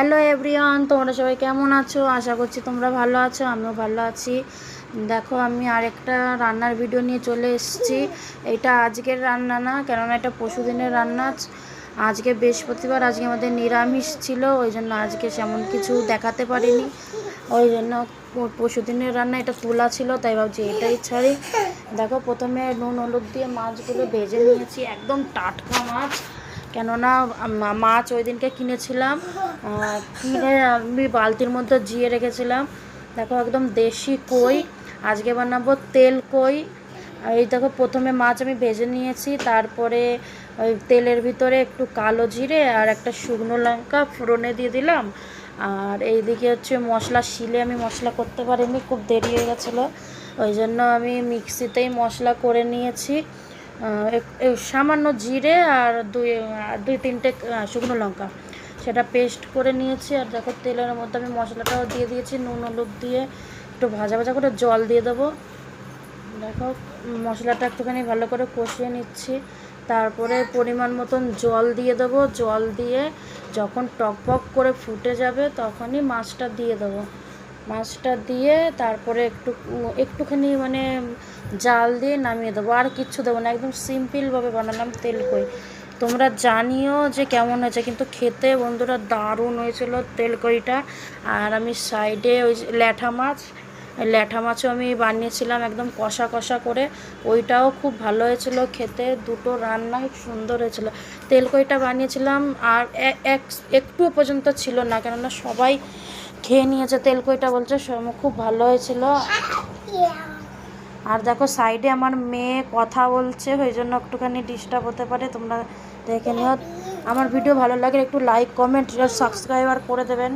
Hello everyone, তোমরা সবাই কেমন আছো? আশা করছি তোমরা ভালো আছো, আমিও ভালো আছি। দেখো, আমি আরেকটা রান্নার ভিডিও নিয়ে চলে এসেছি। এটা আজকের রান্না না, কেননা এটা পরশুদিনের রান্না। আজকে বৃহস্পতিবার, আজকে আমাদের নিরামিষ ছিল, ওই জন্য আজকে সেমন কিছু দেখাতে পারিনি। ওই জন্য পরশুদিনের রান্না এটা তোলা ছিল, তাই ভাবছি এটাই ছাড়ি। দেখো, প্রথমে নুন হলুদ দিয়ে মাছগুলো ভেজে নিয়েছি, একদম টাটকা মাছ। কেননা মাছ ওই দিনকে কিনেছিলাম, কিনে আমি বালতির মধ্যে জিয়ে রেখেছিলাম। দেখো, একদম দেশি কই, আজকে বানাবো তেল কই। এই দেখো, প্রথমে মাছ আমি ভেজে নিয়েছি, তারপরে ওই তেলের ভিতরে একটু কালো জিরে আর একটা শুকনো লঙ্কা ফোড়নে দিয়ে দিলাম। আর এইদিকে হচ্ছে মশলা, শিলে আমি মশলা করতে পারিনি, খুব দেরি হয়ে গেছিলো, ওই জন্য আমি মিক্সিতেই মশলা করে নিয়েছি। সামান্য জিরে আর দুই তিনটে শুকনো লঙ্কা, সেটা পেস্ট করে নিয়েছি। আর দেখো, তেলের মধ্যে আমি মশলাটাও দিয়ে দিয়েছি, নুন হলুদ দিয়ে একটু ভাজা ভাজা করে জল দিয়ে দেবো। দেখো, মশলাটা একটুখানি ভালো করে কষিয়ে নিচ্ছি, তারপরে পরিমাণ মতন জল দিয়ে দেবো। জল দিয়ে যখন টকবক করে ফুটে যাবে তখনই মাছটা দিয়ে দেবো। মাছটা দিয়ে তারপরে একটুখানি মানে জাল দিয়ে নামিয়ে দেবো, আর কিচ্ছু দেবো না। একদম সিম্পলভাবে বানালাম তেল কই। তোমরা জানিও যে কেমন হয়েছে, কিন্তু খেতে বন্ধুরা দারুণ হয়েছিল তেল কইটা। আর আমি সাইডে ওই ল্যাঠা মাছও আমি বানিয়েছিলাম একদম কষা কষা করে, ওইটাও খুব ভালো হয়েছিল খেতে। দুটো রান্নাই সুন্দর হয়েছিল। তেল কইটা বানিয়েছিলাম আর একটু পর্যন্ত ছিল না, কেননা সবাই খেয়ে নিয়েছে তেল কইটা, বলছে খুব ভালো হয়েছিল। আর দেখো, সাইডে আমার মেয়ে কথা বলছে, ওই জন্য একটুখানি ডিস্টার্ব হতে পারে, তোমরা দেখে নিও। আমার ভিডিও ভালো লাগে একটু লাইক কমেন্ট আর সাবস্ক্রাইবার করে দেবেন।